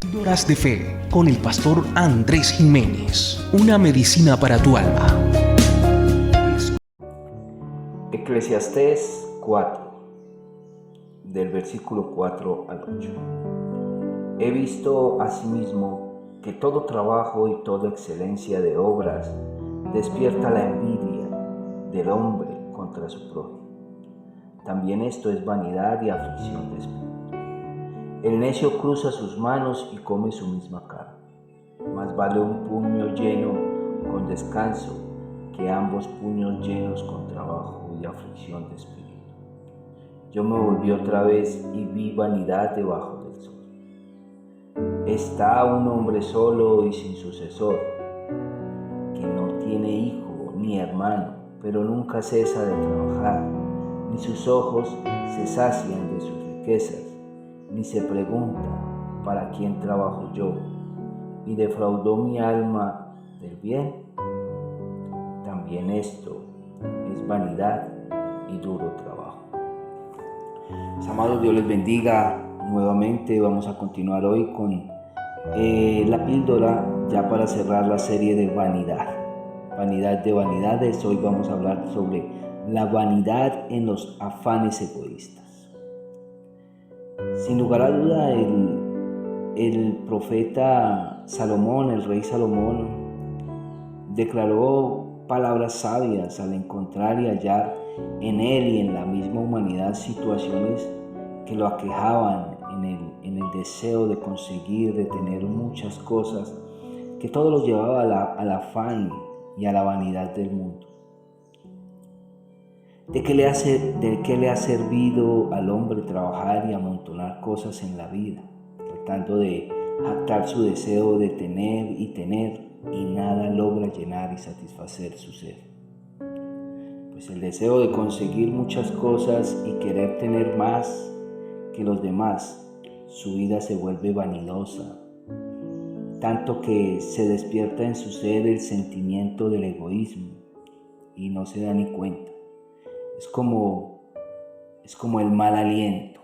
Píldoras de Fe con el pastor Andrés Jiménez. Una medicina para tu alma. Eclesiastés 4, del versículo 4 al 8. He visto asimismo que todo trabajo y toda excelencia de obras despierta la envidia del hombre contra su prójimo. También esto es vanidad y aflicción de espíritu. El necio cruza sus manos y come su misma carne. Más vale un puño lleno con descanso que ambos puños llenos con trabajo y aflicción de espíritu. Yo me volví otra vez y vi vanidad debajo del sol. Está un hombre solo y sin sucesor, que no tiene hijo ni hermano, pero nunca cesa de trabajar, ni sus ojos se sacian de sus riquezas, ni se pregunta, ¿para quién trabajo yo? Y defraudó mi alma del bien. También esto es vanidad y duro trabajo. Mis amados, Dios les bendiga. Nuevamente vamos a continuar hoy con la píldora, ya para cerrar la serie de vanidad. Vanidad de vanidades. Hoy vamos a hablar sobre la vanidad en los afanes egoístas. Sin lugar a duda, el profeta Salomón, el rey Salomón, declaró palabras sabias al encontrar y hallar en él y en la misma humanidad situaciones que lo aquejaban en el deseo de conseguir, de tener muchas cosas, que todo los llevaba al afán y a la vanidad del mundo. ¿De qué le ha servido al hombre trabajar y amontonar cosas en la vida, tratando de jactar su deseo de tener, y nada logra llenar y satisfacer su ser? Pues el deseo de conseguir muchas cosas y querer tener más que los demás, su vida se vuelve vanidosa, tanto que se despierta en su ser el sentimiento del egoísmo y no se da ni cuenta. Es como el mal aliento.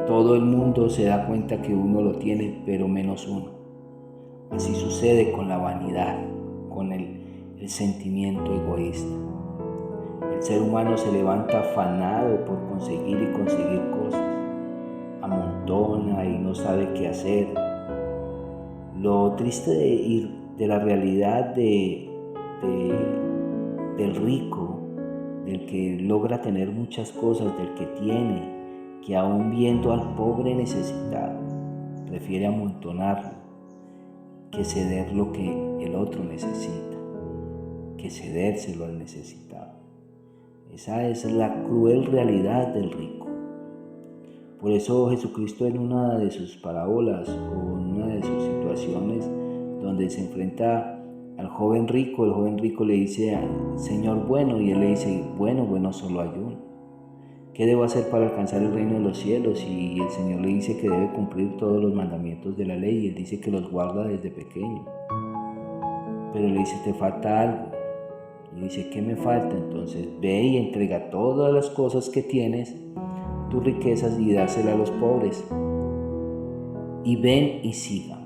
Todo el mundo se da cuenta que uno lo tiene, pero menos uno. Así sucede con la vanidad, con el sentimiento egoísta. El ser humano se levanta afanado por conseguir cosas. Amontona y no sabe qué hacer. Lo triste de la realidad del rico, del que logra tener muchas cosas, del que tiene, que aún viendo al pobre necesitado, prefiere amontonarlo que ceder lo que el otro necesita, que cedérselo al necesitado. Esa es la cruel realidad del rico. Por eso Jesucristo, en una de sus parábolas o en una de sus situaciones donde se enfrenta al joven rico, el joven rico le dice al Señor bueno, y él le dice, bueno solo hay uno. ¿Qué debo hacer para alcanzar el reino de los cielos? Y el Señor le dice que debe cumplir todos los mandamientos de la ley, y él dice que los guarda desde pequeño. Pero le dice, te falta algo. Y dice, ¿qué me falta? Entonces ve y entrega todas las cosas que tienes, tus riquezas, y dáselas a los pobres. Y ven y sígame.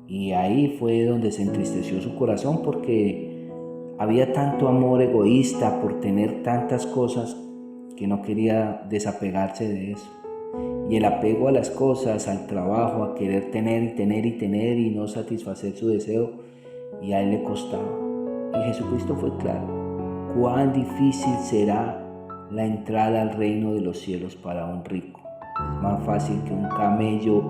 Y ahí fue donde se entristeció su corazón, porque había tanto amor egoísta por tener tantas cosas que no quería desapegarse de eso. Y el apego a las cosas, al trabajo, a querer tener y no satisfacer su deseo, y a él le costaba. Y Jesucristo fue claro: cuán difícil será la entrada al reino de los cielos para un rico. Es más fácil que un camello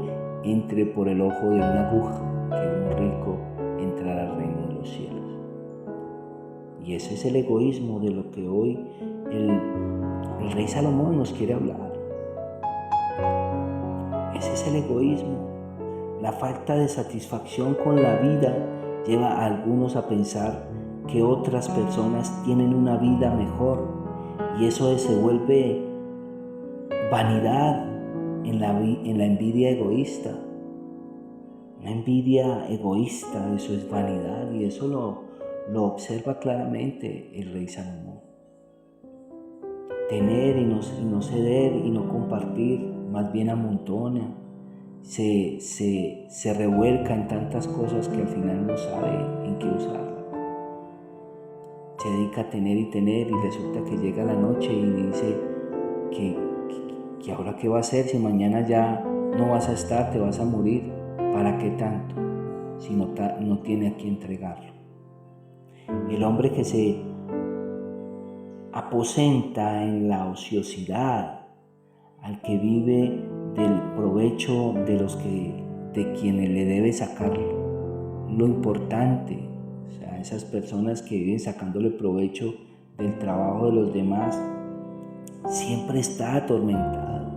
entre por el ojo de una aguja que un rico entrar al reino de los cielos. Y ese es el egoísmo de lo que hoy el rey Salomón nos quiere hablar. Ese es el egoísmo. La falta de satisfacción con la vida lleva a algunos a pensar que otras personas tienen una vida mejor, y eso se vuelve vanidad en la envidia egoísta. Una envidia egoísta, eso es vanidad, y eso lo observa claramente el rey Salomón. Tener y no ceder y no compartir, más bien amontona, se revuelca en tantas cosas que al final no sabe en qué usarlas. Se dedica a tener y tener, y resulta que llega la noche y dice que ahora qué va a hacer si mañana ya no vas a estar, te vas a morir. ¿Para qué tanto si no tiene a quién entregarlo? El hombre que se aposenta en la ociosidad, al que vive del provecho de quienes le debe sacar lo importante, o sea, esas personas que viven sacándole provecho del trabajo de los demás, siempre está atormentado,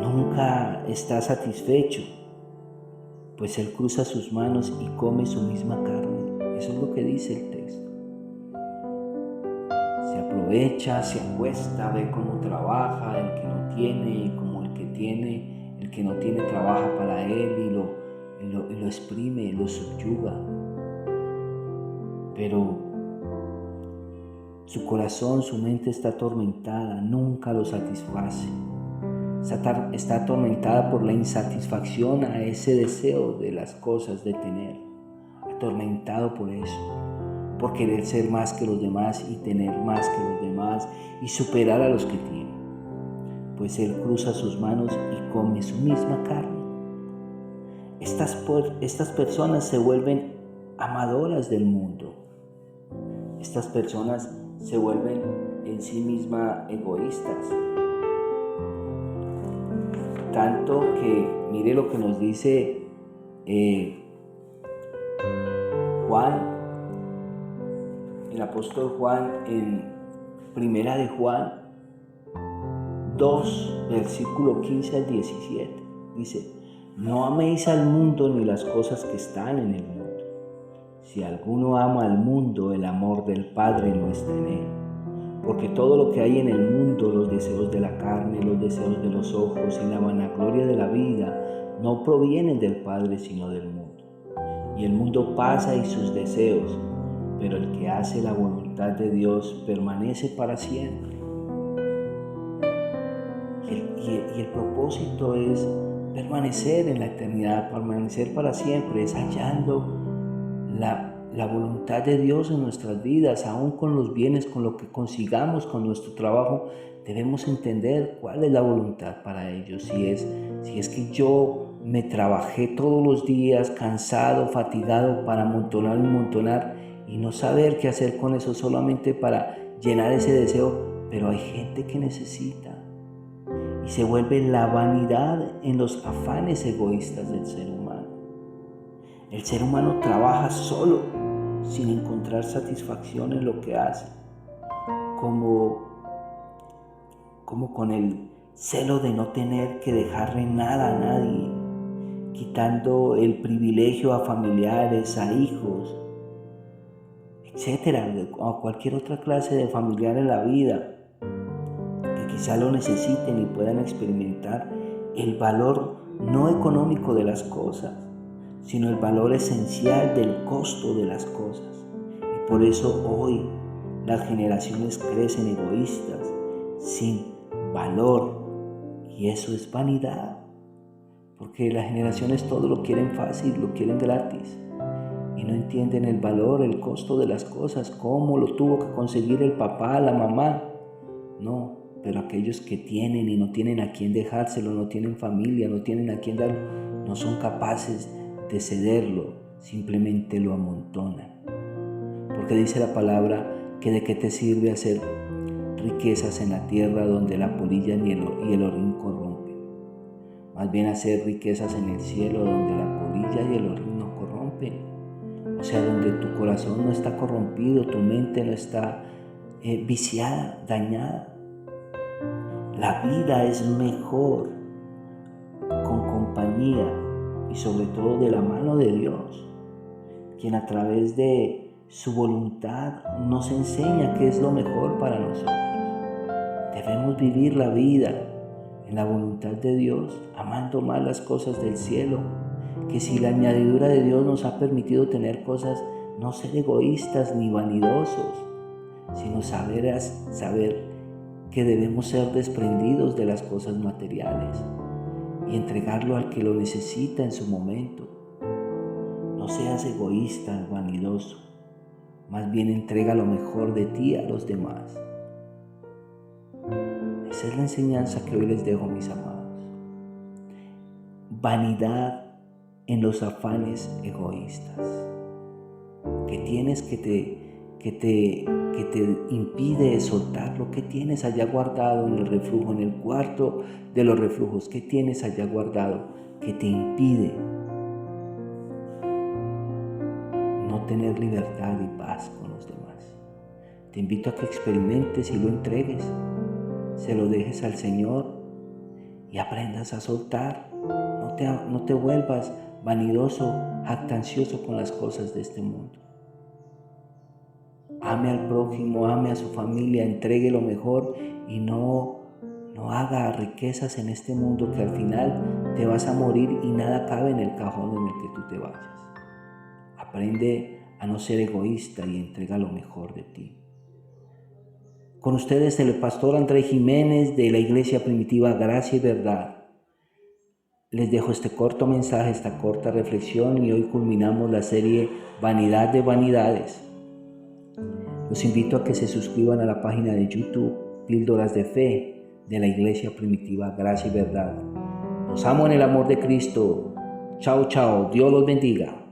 nunca está satisfecho, pues él cruza sus manos y come su misma carne. Eso es lo que dice el texto. Se aprovecha, se acuesta, ve cómo trabaja el que no tiene, y como el que no tiene trabaja para él, y lo exprime, lo subyuga. Pero su corazón, su mente está atormentada, nunca lo satisface. Está atormentada por la insatisfacción a ese deseo de las cosas, de tener. Atormentado por eso, por querer ser más que los demás y tener más que los demás y superar a los que tienen. Pues él cruza sus manos y come su misma carne. Estas personas se vuelven amadoras del mundo. Estas personas se vuelven en sí mismas egoístas. Tanto que, mire lo que nos dice Juan, el apóstol Juan, en Primera de Juan 2, versículo 15 al 17. Dice: no améis al mundo ni las cosas que están en el mundo. Si alguno ama al mundo, el amor del Padre no está en él. Porque todo lo que hay en el mundo, los deseos de la carne, los deseos de los ojos y la vanagloria de la vida, no provienen del Padre sino del mundo. Y el mundo pasa y sus deseos, pero el que hace la voluntad de Dios permanece para siempre. Y el propósito es permanecer en la eternidad, permanecer para siempre, es hallando la voluntad de Dios en nuestras vidas, aún con los bienes, con lo que consigamos con nuestro trabajo. Debemos entender cuál es la voluntad para ellos. Si es que yo me trabajé todos los días cansado, fatigado, para amontonar y no saber qué hacer con eso, solamente para llenar ese deseo. Pero hay gente que necesita, y se vuelve la vanidad en los afanes egoístas del ser humano. El ser humano trabaja solo, sin encontrar satisfacción en lo que hace, como con el celo de no tener que dejarle nada a nadie, quitando el privilegio a familiares, a hijos, etcétera, a cualquier otra clase de familiar en la vida, que quizá lo necesiten y puedan experimentar el valor no económico de las cosas, sino el valor esencial del costo de las cosas. Y por eso hoy las generaciones crecen egoístas, sin valor, y eso es vanidad, porque las generaciones todo lo quieren fácil, lo quieren gratis, y no entienden el valor, el costo de las cosas, cómo lo tuvo que conseguir el papá, la mamá. No, pero aquellos que tienen y no tienen a quién dejárselo, no tienen familia, no tienen a quién darlo, no son capaces de cederlo, simplemente lo amontonan. Porque dice la palabra que de qué te sirve hacer riquezas en la tierra donde la polilla y el orín corrompen. Más bien hacer riquezas en el cielo donde la polilla y el orín no corrompen. O sea, donde tu corazón no está corrompido, tu mente no está viciada, dañada. La vida es mejor con compañía y sobre todo de la mano de Dios, quien a través de su voluntad nos enseña qué es lo mejor para nosotros. Debemos vivir la vida en la voluntad de Dios, amando más las cosas del cielo, que si la añadidura de Dios nos ha permitido tener cosas, no ser egoístas ni vanidosos, sino saber que debemos ser desprendidos de las cosas materiales y entregarlo al que lo necesita en su momento. No seas egoísta, vanidoso. Más bien entrega lo mejor de ti a los demás. Esa es la enseñanza que hoy les dejo, mis amados. Vanidad en los afanes egoístas que tienes que te impide soltar lo que tienes allá guardado en el reflujo, en el cuarto de los reflujos. Que tienes allá guardado que te impide no tener libertad y paz con los demás. Te invito a que experimentes y lo entregues, se lo dejes al Señor y aprendas a soltar. No te vuelvas vanidoso, jactancioso con las cosas de este mundo. Ame al prójimo, ame a su familia, entregue lo mejor y no haga riquezas en este mundo que al final te vas a morir y nada cabe en el cajón en el que tú te vayas. Aprende a no ser egoísta y entrega lo mejor de ti. Con ustedes el pastor Andrés Jiménez de la Iglesia Primitiva Gracia y Verdad. Les dejo este corto mensaje, esta corta reflexión y hoy culminamos la serie Vanidad de Vanidades. Los invito a que se suscriban a la página de YouTube Píldoras de Fe de la Iglesia Primitiva Gracia y Verdad. Los amo en el amor de Cristo. Chao, chao. Dios los bendiga.